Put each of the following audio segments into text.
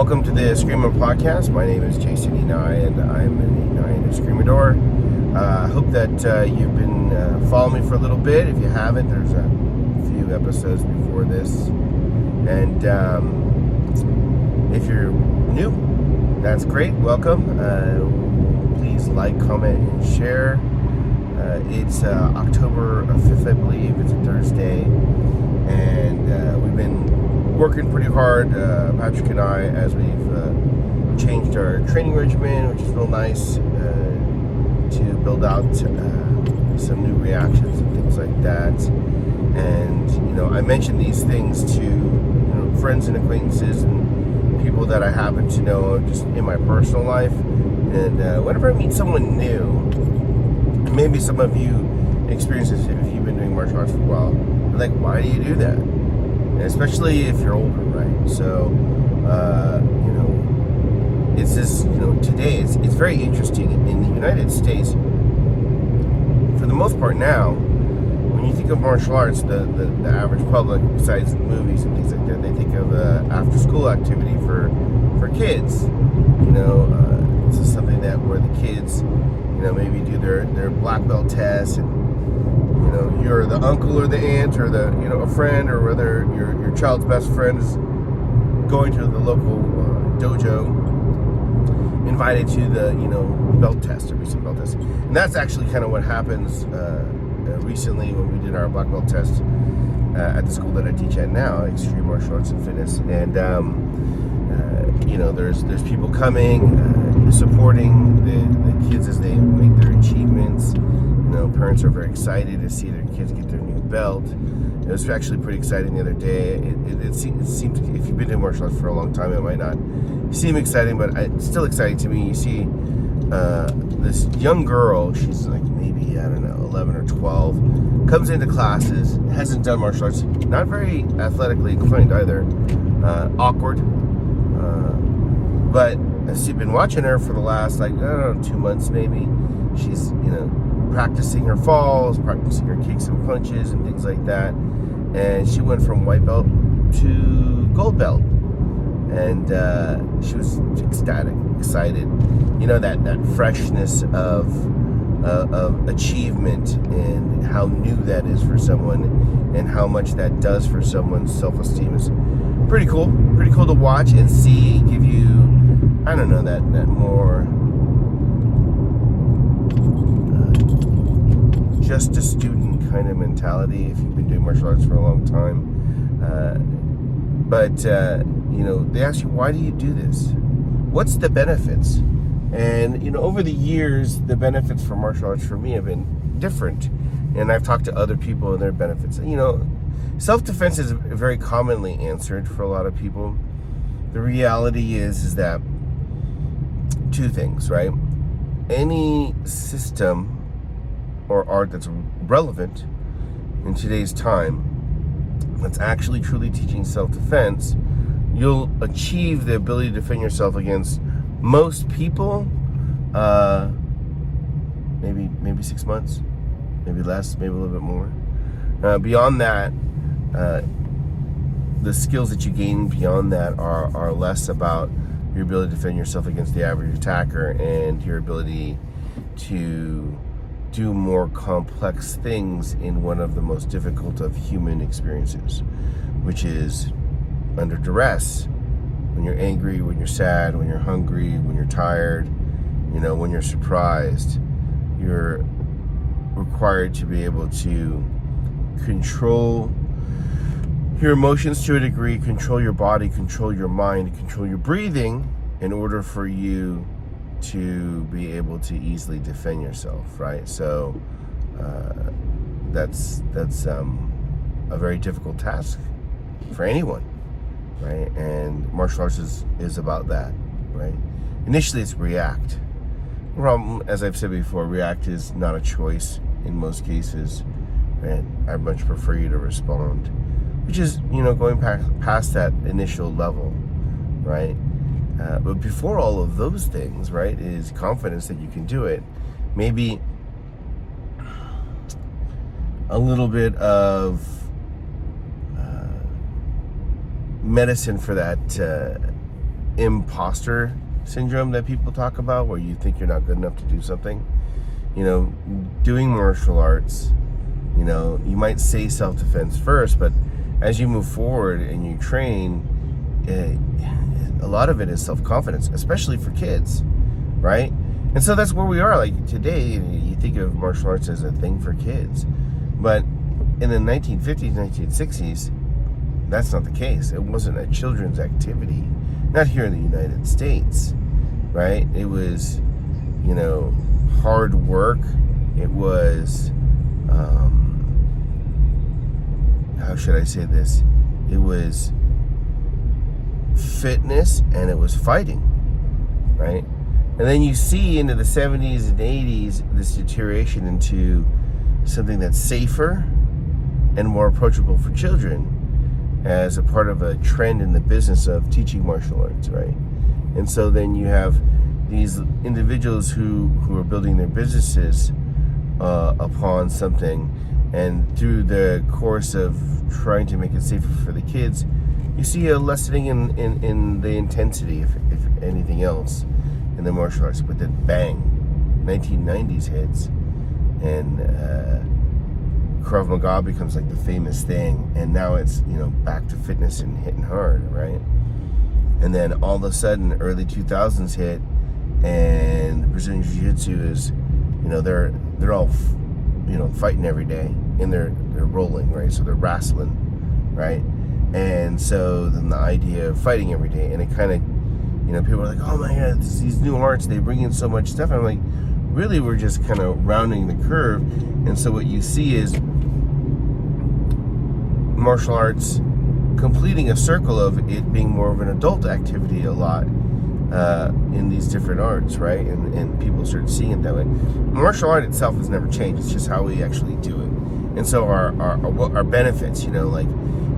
Welcome to the Eskrima podcast. My name is Jason Inay, and I'm an Inayan Eskrima. I hope that you've been following me for a little bit. If you haven't, there's a few episodes before this. And if you're new, that's great. Welcome. Please like, comment, and share. It's October 5th, I believe. It's a Thursday. And we've been working pretty hard, Patrick and I, as we've changed our training regimen, which is real nice, to build out some new reactions and things like that. And I mention these things to friends and acquaintances and people that I happen to know just in my personal life. And whenever I meet someone new, maybe some of you experience this if you've been doing martial arts for a while, like, why do you do that? And especially if you're older, right? So, it's this, today it's very interesting. In the United States, for the most part now, when you think of martial arts, the average public, besides movies and things like that, they think of after-school activity for kids. This is something that where the kids, maybe do their black belt tests, and you're the uncle or the aunt or the a friend, or whether your child's best friend is going to the local dojo, invited to the belt test, or recent belt test. And that's actually kind of what happens recently when we did our black belt test at the school that I teach at now, Extreme Martial Arts and Fitness. And there's people coming, supporting the kids as they make their achievements. Parents are very excited to see their kids get their new belt. It was actually pretty exciting the other day. It seems, if you've been doing martial arts for a long time, it might not seem exciting, but it's still exciting to me. You see this young girl, she's like maybe, 11 or 12, comes into classes, hasn't done martial arts, not very athletically inclined either, awkward, but I've been watching her for the last 2 months maybe. She's practicing her falls, practicing her kicks and punches and things like that, and she went from white belt to gold belt, and she was ecstatic, excited, that freshness of achievement, and how new that is for someone, and how much that does for someone's self-esteem is pretty cool to watch and see. Give you, that more just a student kind of mentality if you've been doing martial arts for a long time. But they ask you, why do you do this? What's the benefits? And, over the years, the benefits for martial arts for me have been different. And I've talked to other people and their benefits. Self-defense is very commonly answered for a lot of people. The reality is that two things, right? Any system or art that's relevant in today's time, that's actually truly teaching self-defense, you'll achieve the ability to defend yourself against most people, maybe 6 months, maybe less, maybe a little bit more. Beyond that, the skills that you gain beyond that are less about your ability to defend yourself against the average attacker, and your ability to do more complex things in one of the most difficult of human experiences, which is under duress. When you're angry, when you're sad, when you're hungry, when you're tired, when you're surprised, you're required to be able to control your emotions to a degree, control your body, control your mind, control your breathing, in order for you to be able to easily defend yourself, right? So that's a very difficult task for anyone, right? And martial arts is about that, right? Initially, it's react. The problem, as I've said before, react is not a choice in most cases, and I much prefer you to respond, which is, going past that initial level, right? But before all of those things, right, is confidence that you can do it. Maybe a little bit of medicine for that imposter syndrome that people talk about, where you think you're not good enough to do something. Doing martial arts, you might say self-defense first, but as you move forward and you train, a lot of it is self-confidence, especially for kids, right? And so that's where we are. Like today, you think of martial arts as a thing for kids, but in the 1950s, 1960s, that's not the case. It wasn't a children's activity, not here in the United States, right? It was, hard work. It was, how should I say this? It was fitness and it was fighting, right? And then you see into the 70s and 80s this deterioration into something that's safer and more approachable for children as a part of a trend in the business of teaching martial arts, right? And so then you have these individuals who are building their businesses upon something, and through the course of trying to make it safer for the kids, you see a lessening in the intensity, if anything else, in the martial arts. But then bang, 1990s hits, and Krav Maga becomes like the famous thing, and now it's back to fitness and hitting hard, right? And then all of a sudden early 2000s hit, and Brazilian Jiu-Jitsu is they're all fighting every day, and they're rolling, right? So they're wrestling, right? And so then the idea of fighting every day, and it kind of people are like, oh my god, these new arts, they bring in so much stuff. I'm like, really, we're just kind of rounding the curve. And so what you see is martial arts completing a circle of it being more of an adult activity a lot in these different arts, right? And people start seeing it that way. Martial art itself has never changed. It's just how we actually do it. And so our benefits, like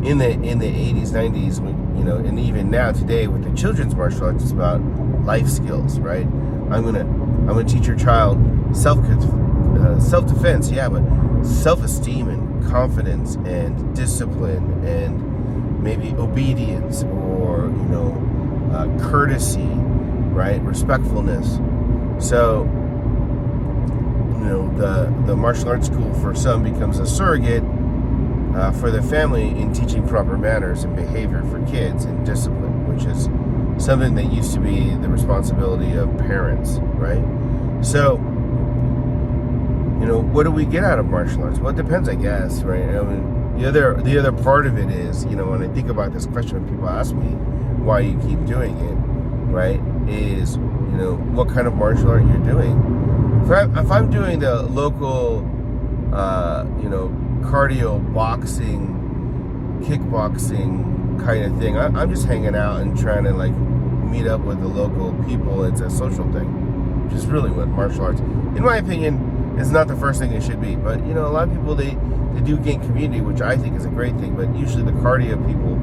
in the 80s, 90s, and even now today with the children's martial arts, it's about life skills, right? I'm gonna teach your child self-defense, yeah, but self-esteem and confidence and discipline and maybe obedience or courtesy, right? Respectfulness. So the martial arts school for some becomes a surrogate for the family in teaching proper manners and behavior for kids and discipline, which is something that used to be the responsibility of parents, right? So, what do we get out of martial arts? Well, it depends, I guess, right? I mean, the other part of it is, when I think about this question, when people ask me why you keep doing it, right, is, what kind of martial art you're doing. If I'm doing the local, cardio boxing, kickboxing kind of thing, I'm just hanging out and trying to meet up with the local people. It's a social thing, which is really what martial arts, in my opinion, is not the first thing it should be. But a lot of people, they do gain community, which I think is a great thing. But usually the cardio people,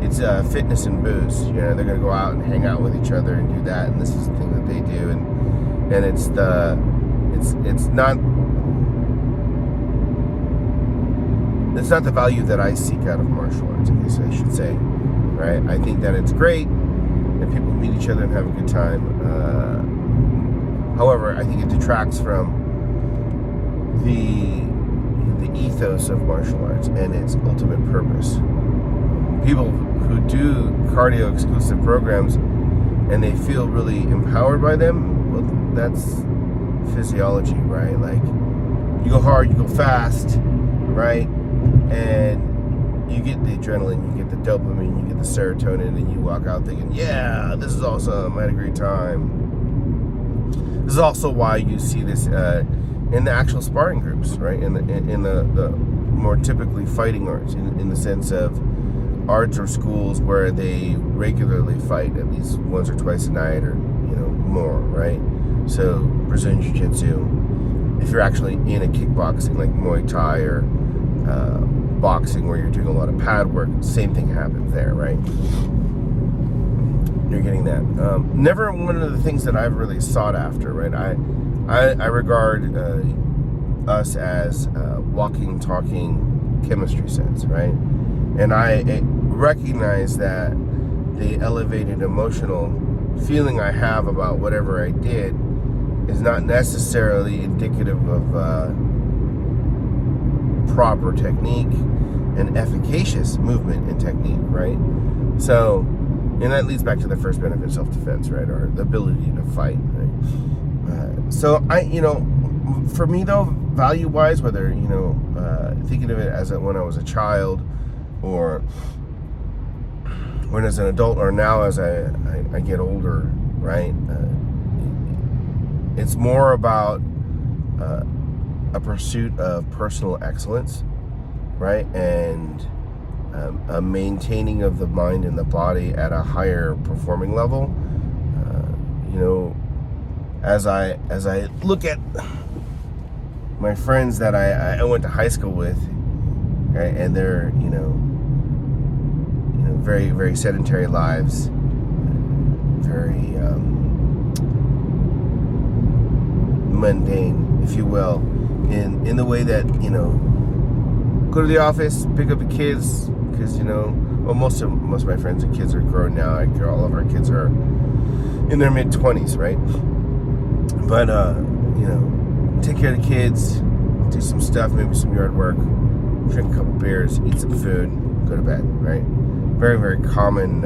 it's fitness and booze. They're going to go out and hang out with each other and do that, and this is the thing that they do, and it's not the value that I seek out of martial arts, I guess I should say, right? I think that it's great and people meet each other and have a good time. However, I think it detracts from the ethos of martial arts and its ultimate purpose. People who do cardio exclusive programs and they feel really empowered by them, well, that's physiology, right? You go hard, you go fast, right? And you get the adrenaline, you get the dopamine, you get the serotonin, and you walk out thinking, yeah, this is awesome, I had a great time. This is also why you see this in the actual sparring groups, right? In the more typically fighting arts, in the sense of arts or schools where they regularly fight at least once or twice a night or more, right? So Brazilian Jiu-Jitsu, if you're actually in a kickboxing like Muay Thai or boxing where you're doing a lot of pad work, same thing happens there, right? You're getting that. Never one of the things that I've really sought after, right? I regard us as walking, talking chemistry sets, right? And I recognize that the elevated emotional feeling I have about whatever I did is not necessarily indicative of proper technique and efficacious movement and technique, right? So, and that leads back to the first benefit, self-defense, right? Or the ability to fight, right? So for me though, value-wise, whether, thinking of it as when I was a child or when as an adult or now as I get older, right? It's more about a pursuit of personal excellence, right? And a maintaining of the mind and the body at a higher performing level. As I look at my friends that I went to high school with, right, and they're very, very sedentary lives, very mundane, if you will, in the way that go to the office, pick up the kids, because most of my friends and kids are grown now. All of our kids are in their mid-20s, right? But take care of the kids, do some stuff, maybe some yard work, drink a couple beers, eat some food, go to bed, right? Very, very common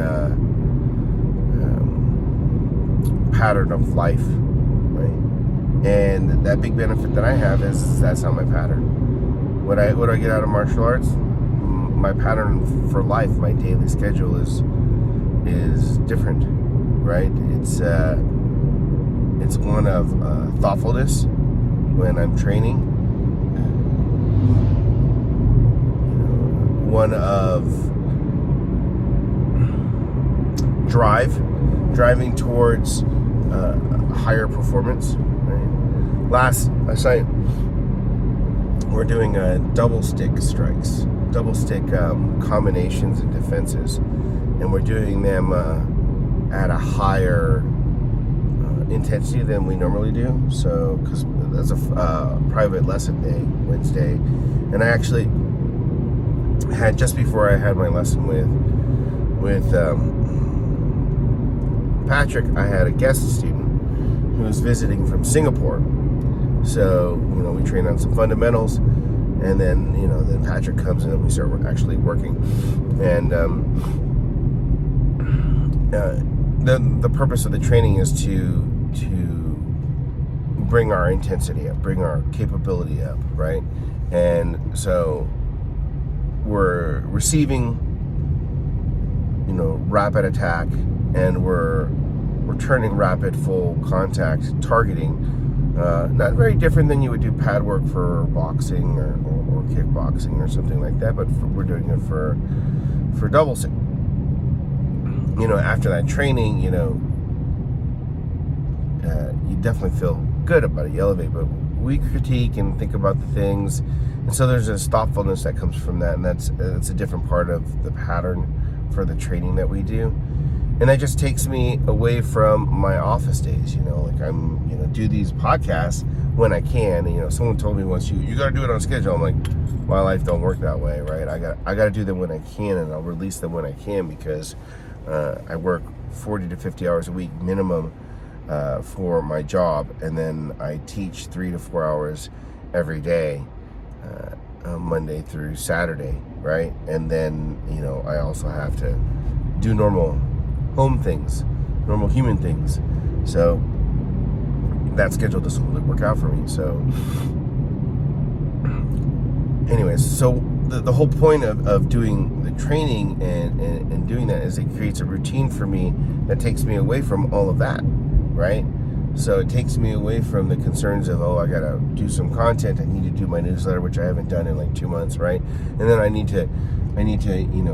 pattern of life, right? And that big benefit that I have is that's not my pattern. What do I get out of martial arts? My pattern for life, my daily schedule is different, right? It's one of thoughtfulness when I'm training, one of driving towards higher performance. Right? Last night we're doing double stick strikes, double stick combinations and defenses, and we're doing them at a higher intensity than we normally do. So, because that's a private lesson day, Wednesday, and I actually had, just before I had my lesson with Patrick, I had a guest student who was visiting from Singapore. So, we train on some fundamentals, and then, then Patrick comes in and we start actually working. And the purpose of the training is to bring our intensity up, bring our capability up, right? And so we're receiving, rapid attack, and we're turning rapid full contact targeting. Not very different than you would do pad work for boxing or kickboxing or something like that, but we're doing it for double stick. After that training, you definitely feel good about it. You elevate, but we critique and think about the things, and so there's this thoughtfulness that comes from that, and that's a different part of the pattern for the training that we do. And that just takes me away from my office days. Like I'm, do these podcasts when I can. Someone told me once, you got to do it on schedule. I'm like, my life don't work that way, right? I got to do them when I can, and I'll release them when I can, because I work 40 to 50 hours a week minimum for my job, and then I teach 3 to 4 hours every day, Monday through Saturday, right? And then I also have to do normal home things, normal human things. So that schedule doesn't really work out for me. So anyways, so the whole point of doing the training and doing that is it creates a routine for me that takes me away from all of that, right? So it takes me away from the concerns of, I gotta do some content, I need to do my newsletter, which I haven't done in like 2 months, right? And then I need to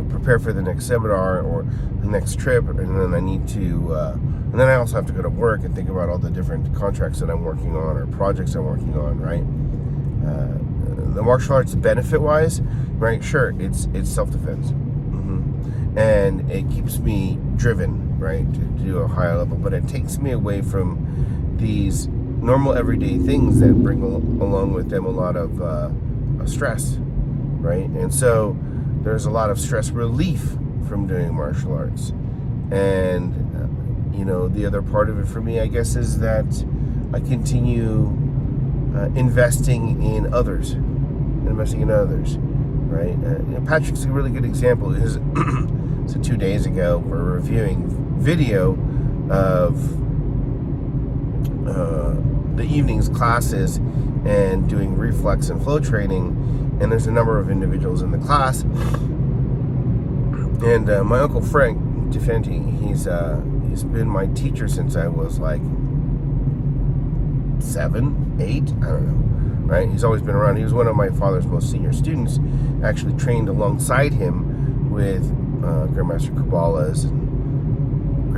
prepare for the next seminar or the next trip, and then I need to and then I also have to go to work and think about all the different contracts that I'm working on or projects I'm working on, right? The martial arts benefit wise, right? Sure, it's self-defense, and it keeps me driven, right, to do a higher level, but it takes me away from these normal everyday things that bring along with them a lot of stress, right? And so there's a lot of stress relief from doing martial arts, And the other part of it for me, I guess, is that I continue investing in others, right? Patrick's a really good example. So 2 days ago, we're reviewing video of the evening's classes and doing reflex and flow training, and there's a number of individuals in the class. And my uncle Frank Defenti, he's been my teacher since I was like 7, 8, I don't know, right? He's always been around. He was one of my father's most senior students. Actually trained alongside him with Grandmaster Cabales and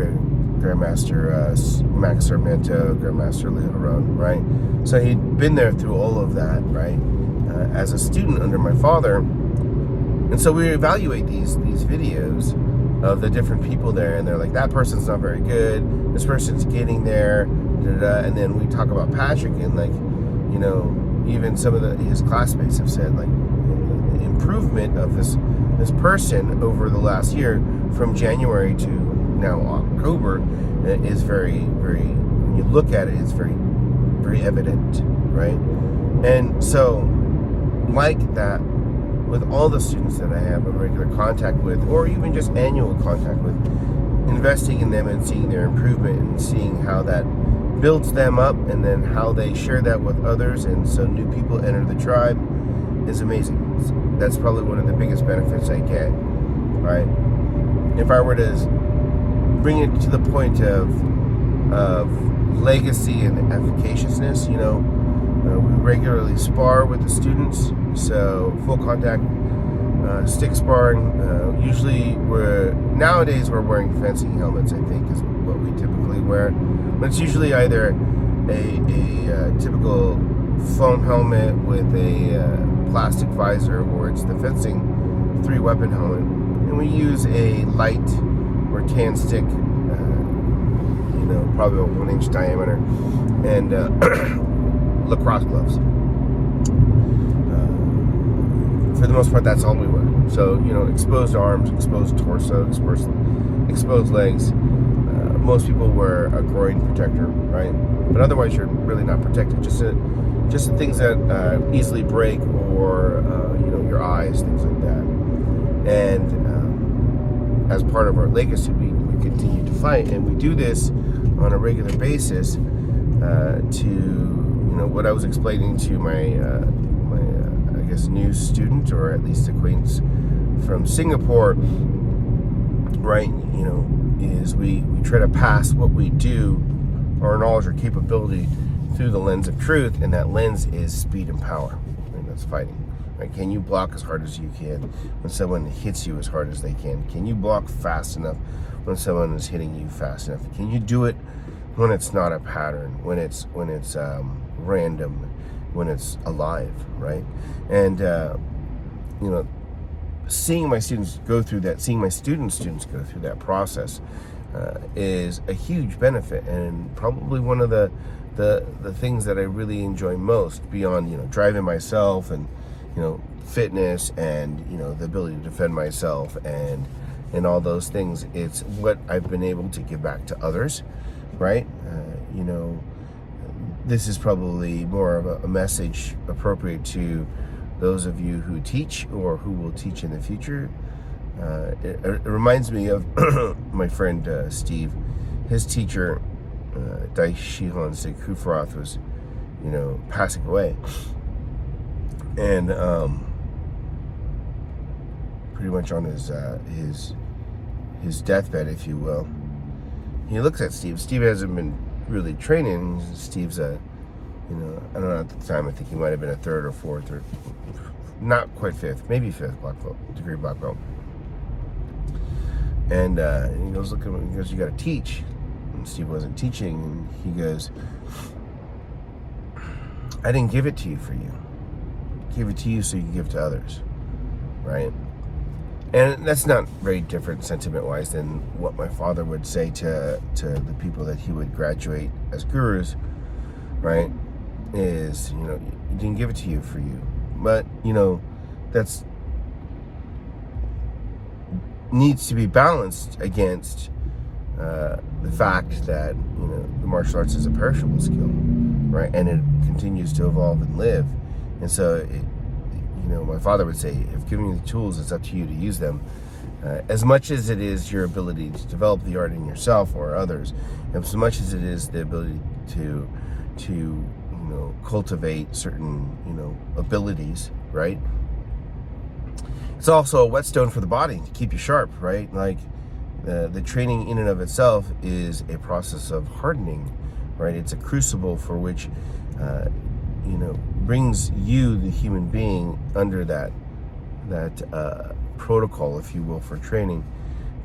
Grandmaster Max Sarmento, Grandmaster Leo Ron, right? So he'd been there through all of that, right? As a student under my father. And so we evaluate these videos of the different people there, and they're like, that person's not very good, this person's getting there, and then we talk about Patrick, and like, even some of his classmates have said like the improvement of this person over the last year from January to now October is very, very, when you look at it, it's very, very evident, right? And so like that, with all the students that I have in regular contact with, or even just annual contact with, investing in them and seeing their improvement and seeing how that builds them up, and then how they share that with others, and so new people enter the tribe, is amazing. That's probably one of the biggest benefits I get, right? If I were to bring it to the point of legacy and efficaciousness, we regularly spar with the students, so full contact stick sparring. Usually nowadays we're wearing fencing helmets, I think, is what we typically wear. But it's usually either a typical foam helmet with a plastic visor, or it's the fencing 3-weapon helmet. And we use a light or tan stick, probably a 1-inch diameter, and lacrosse gloves. For the most part, that's all we wear. So, exposed arms, exposed torso, exposed legs. Most people wear a groin protector, right? But otherwise, you're really not protected. Just the things that easily break, or your eyes, things like that. And as part of our legacy, we continue to fight, and we do this on a regular basis to what I was explaining to my I guess new student, or at least acquaintance from Singapore, right? Is we try to pass what we do, our knowledge or capability, through the lens of truth, and that lens is speed and power, and that's fighting. Right? Can you block as hard as you can when someone hits you as hard as they can? Can you block fast enough when someone is hitting you fast enough? Can you do it when it's not a pattern, when it's random, when it's alive, right? And seeing my students go through that, seeing my students go through that process is a huge benefit, and probably one of the things that I really enjoy most, beyond driving myself and fitness and the ability to defend myself and all those things. It's what I've been able to give back to others, right? This is probably more of a message appropriate to those of you who teach or who will teach in the future. It reminds me of my friend Steve. His teacher, Dai Shihan Sekufroth, was passing away, and pretty much on his deathbed, if you will. He looks at Steve. Steve hasn't been really training. Steve's I don't know, at the time, I think he might have been a 3rd or 4th, or not quite 5th, maybe 5th degree black belt. And he goes, look at him, he goes, you got to teach. And Steve wasn't teaching, and he goes, I didn't give it to you for you. I gave it to you so you can give it to others, right? And that's not very different sentiment-wise than what my father would say to the people that he would graduate as gurus, right? Is, he didn't give it to you for you. But, that's needs to be balanced against the fact that the martial arts is a perishable skill, right? And it continues to evolve and live. And so, my father would say, if given you the tools, it's up to you to use them. As much as it is your ability to develop the art in yourself or others, as much as it is the ability to cultivate certain abilities, right? It's also a whetstone for the body to keep you sharp, right? Like the training in and of itself is a process of hardening, right? It's a crucible for which brings you, the human being, under that protocol, if you will, for training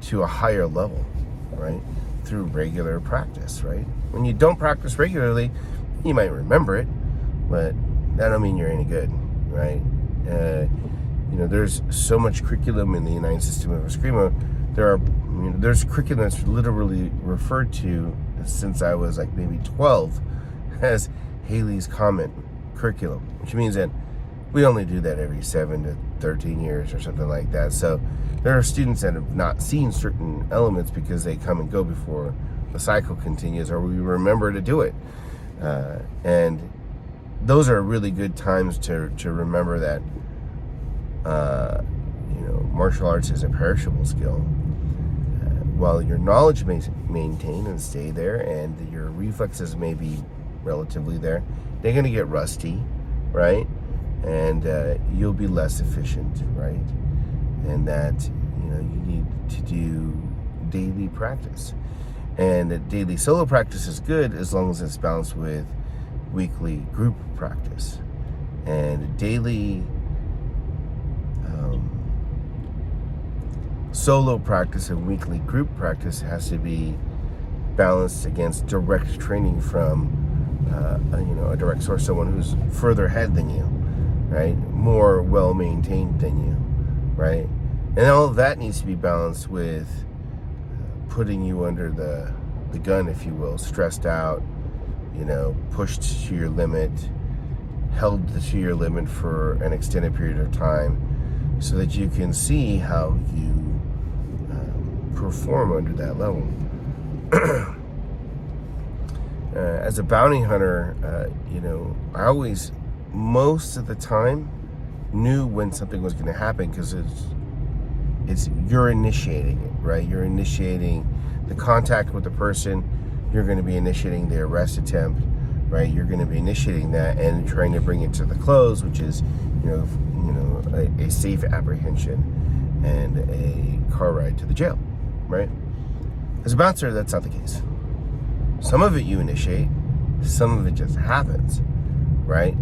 to a higher level, right? Through regular practice, right? When you don't practice regularly, you might remember it, but that don't mean you're any good, right? There's so much curriculum in the Inayan System of Eskrima. There's curriculum that's literally referred to since I was like maybe 12 as Haley's Comet curriculum, which means that we only do that every 7 to 13 years or something like that. So there are students that have not seen certain elements because they come and go before the cycle continues, or we remember to do it. And those are really good times to remember that martial arts is a perishable skill. While your knowledge may maintain and stay there, and your reflexes may be relatively there, they're going to get rusty, right? And you'll be less efficient, right? And that you need to do daily practice. And daily solo practice is good as long as it's balanced with weekly group practice. And daily solo practice and weekly group practice has to be balanced against direct training from a direct source, someone who's further ahead than you, right? More well-maintained than you, right? And all of that needs to be balanced with putting you under the gun, if you will, stressed out, pushed to your limit, held to your limit for an extended period of time, so that you can see how you perform under that level. As a bounty hunter, I always, most of the time, knew when something was going to happen, because you're initiating it, right? You're initiating the contact with the person. You're going to be initiating the arrest attempt, right? You're going to be initiating that and trying to bring it to the close, which is, a safe apprehension and a car ride to the jail, right? As a bouncer, that's not the case. Some of it you initiate, some of it just happens, right?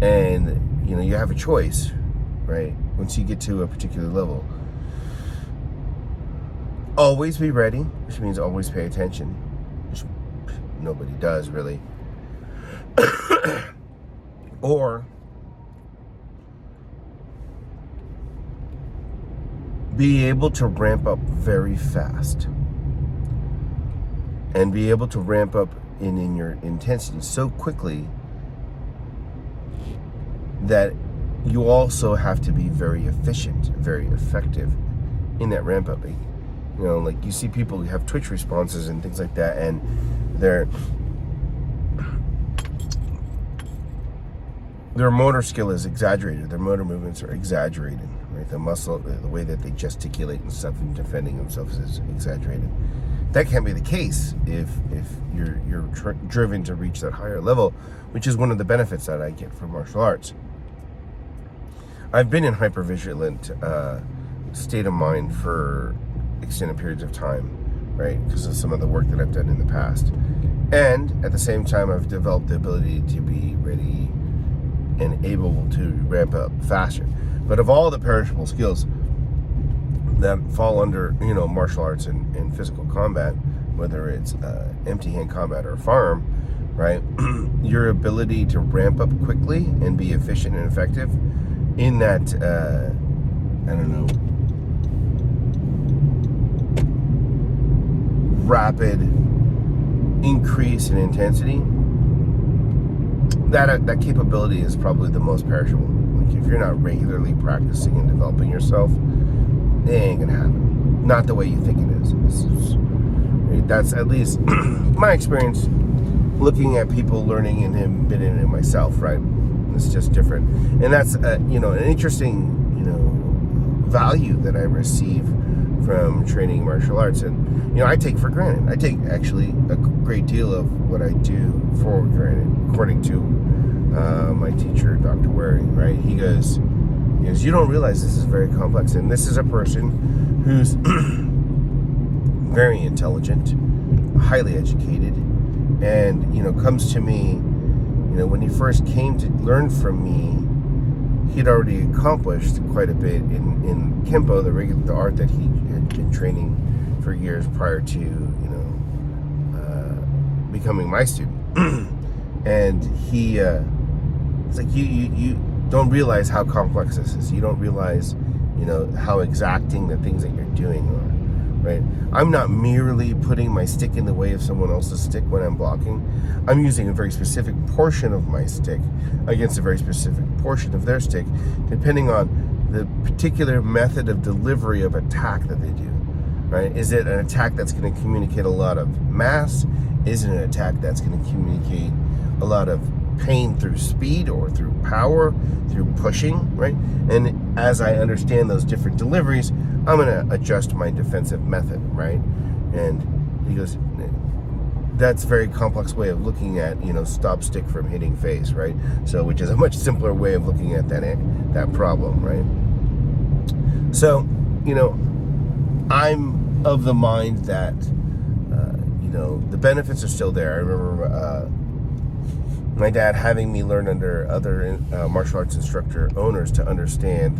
And, you have a choice, right? Once you get to a particular level. Always be ready, which means always pay attention, which nobody does really. Or be able to ramp up very fast, and be able to ramp up in your intensity so quickly that you also have to be very efficient, very effective in that ramp up. Like you see people who have twitch responses and things like that, and their motor skill is exaggerated. Their motor movements are exaggerated, right? The muscle, the way that they gesticulate and stuff in defending themselves is exaggerated. That can't be the case if you're driven to reach that higher level, which is one of the benefits that I get from martial arts. I've been in hypervigilant state of mind for extended periods of time, right? Because of some of the work that I've done in the past. And at the same time, I've developed the ability to be ready and able to ramp up faster. But of all the perishable skills that fall under, martial arts and physical combat, whether it's empty hand combat or firearm, right? Your ability to ramp up quickly and be efficient and effective in that, rapid increase in intensity, that capability is probably the most perishable. Like if you're not regularly practicing and developing yourself, it ain't gonna happen. Not the way you think it is. That's at least my experience looking at people learning and have been in it myself, right? It's just different. And that's, an interesting, value that I receive from training martial arts. And, I take for granted. I take actually a great deal of what I do for granted, according to my teacher, Dr. Waring, right? He goes, you don't realize this is very complex. And this is a person who's very intelligent, highly educated, and, comes to me, when he first came to learn from me, he'd already accomplished quite a bit in Kempo, the art that he had been training for years prior to, becoming my student. And he, it's like, you don't realize how complex this is. You don't realize, how exacting the things that you're doing are, right? I'm not merely putting my stick in the way of someone else's stick when I'm blocking. I'm using a very specific portion of my stick against a very specific portion of their stick, depending on the particular method of delivery of attack that they do, right? Is it an attack that's going to communicate a lot of mass? Is it an attack that's going to communicate a lot of pain through speed or through power, through pushing, right? And as I understand those different deliveries, I'm going to adjust my defensive method, right? And he goes, that's a very complex way of looking at, stop stick from hitting face, right? So, which is a much simpler way of looking at that problem, right? So, I'm of the mind that, the benefits are still there. I remember my dad having me learn under other martial arts instructor owners to understand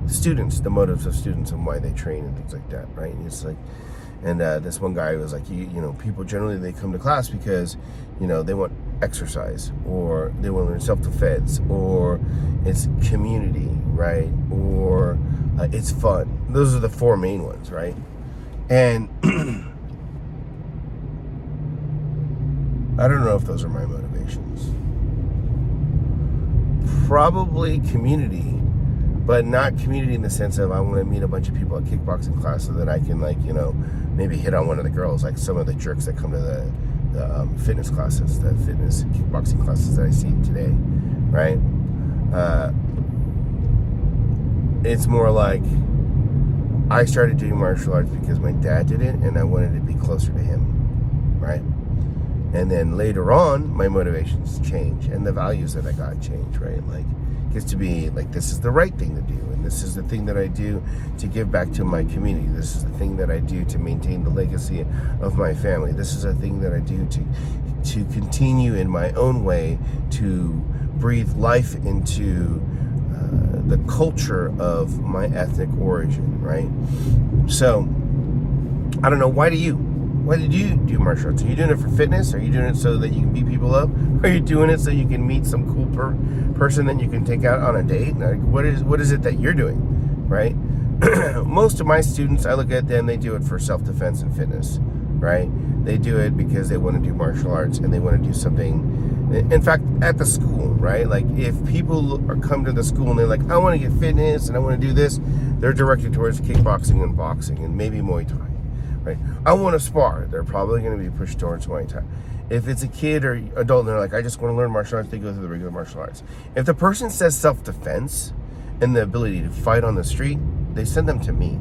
students, the motives of students and why they train and things like that, right? And it's like, and this one guy was like, people generally, they come to class because, they want exercise, or they want to learn self-defense, or it's community, right? Or it's fun. Those are the four main ones, right? And I don't know if those are my motivations. Probably community, but not community in the sense of I want to meet a bunch of people at kickboxing class so that I can, maybe hit on one of the girls, like some of the jerks that come to the fitness classes, the fitness kickboxing classes that I see today, right? It's more like I started doing martial arts because my dad did it, and I wanted to be closer to him, right? And then later on, my motivations change, and the values that I got change, right? Like, it gets to be like, this is the right thing to do, and this is the thing that I do to give back to my community. This is the thing that I do to maintain the legacy of my family. This is a thing that I do to continue in my own way to breathe life into the culture of my ethnic origin, right? So, I don't know, why did you do martial arts? Are you doing it for fitness? Are you doing it so that you can beat people up? Are you doing it so you can meet some cool person that you can take out on a date? Like, what is it that you're doing, right? Most of my students, I look at them, they do it for self-defense and fitness, right? They do it because they want to do martial arts and they want to do something. In fact, at the school, right? Like, if people come to the school and they're like, I want to get fitness and I want to do this, they're directed towards kickboxing and boxing and maybe Muay Thai. Right? I want to spar. They're probably going to be pushed towards Muay Thai. If it's a kid or adult and they're like, I just want to learn martial arts, they go through the regular martial arts. If the person says self-defense and the ability to fight on the street, they send them to me,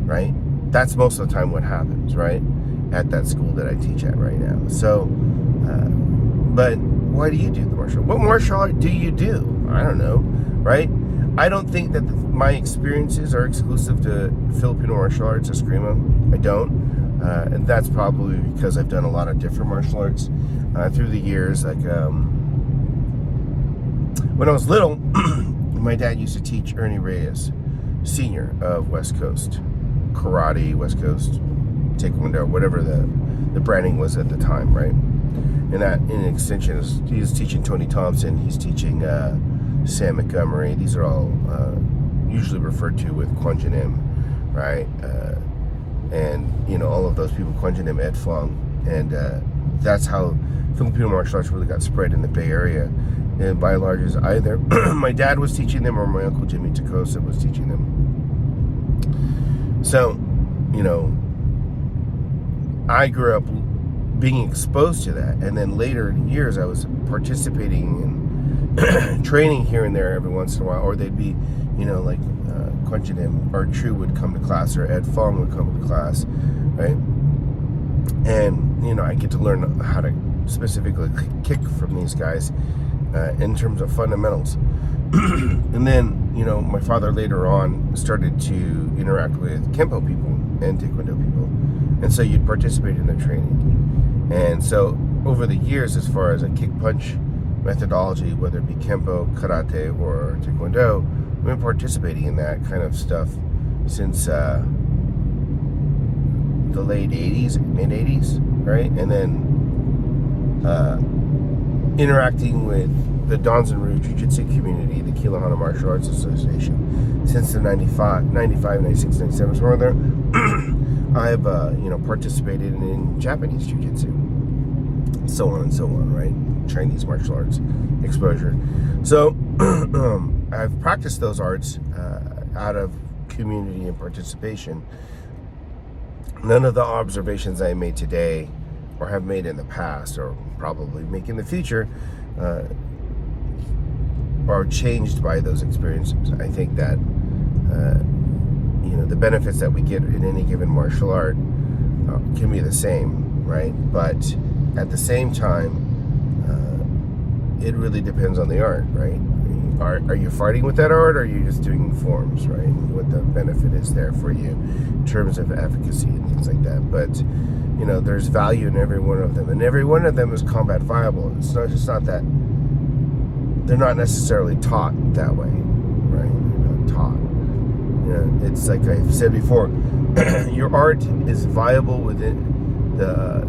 right? That's most of the time what happens, right? At that school that I teach at right now. So, but why do you do the martial art? What martial art do you do? I don't know, right? I don't think that my experiences are exclusive to Filipino Martial Arts, Eskrima. I don't. And that's probably because I've done a lot of different martial arts through the years. Like, when I was little, my dad used to teach Ernie Reyes, Senior of West Coast. Karate, West Coast, Taekwondo, whatever the branding was at the time, right? And that, in extension, he's teaching Tony Thompson. He's teaching Sam Montgomery. These are all usually referred to with Kwanjanim, right? And all of those people, Kwanjanim, Ed Fong, and that's how Filipino martial arts really got spread in the Bay Area. And by and large, is either my dad was teaching them or my uncle Jimmy Takosa was teaching them. So, I grew up being exposed to that, and then later in years I was participating in training here and there every once in a while, or they'd be, like Quentin or True would come to class, or Ed Fong would come to class, right? And I get to learn how to specifically kick from these guys in terms of fundamentals. And then my father later on started to interact with Kempo people and Taekwondo people, and so you'd participate in their training. And so over the years, as far as a kick punch methodology, whether it be Kempo, Karate, or Taekwondo, we've been participating in that kind of stuff since the late 80s, mid 80s, right? And then interacting with the Danzanru Jiu-Jitsu community, the Kilohana Martial Arts Association, since the 95, 96, 97, somewhere there. I've participated in Japanese Jiu-Jitsu, so on and so on, right? Chinese martial arts exposure. So I've practiced those arts out of community and participation. None of the observations I made today, or have made in the past, or probably make in the future, are changed by those experiences. I think that the benefits that we get in any given martial art can be the same, right? But at the same time, it really depends on the art, right? Are you fighting with that art, or are you just doing forms, right? What the benefit is there for you in terms of efficacy and things like that. But there's value in every one of them, and every one of them is combat viable. It's not that they're not necessarily taught that way, right? They're not taught. It's like I've said before, your art is viable within the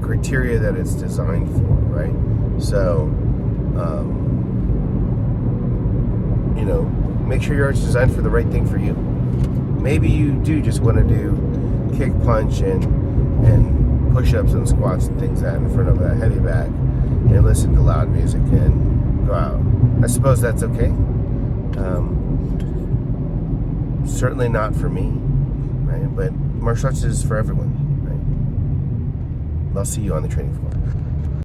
criteria that it's designed for, right? So, make sure your art's designed for the right thing for you. Maybe you do just want to do kick, punch, and push-ups and squats and things that in front of a heavy bag, and listen to loud music and go out. I suppose that's okay. Certainly not for me, right? But martial arts is for everyone, right? I'll see you on the training floor.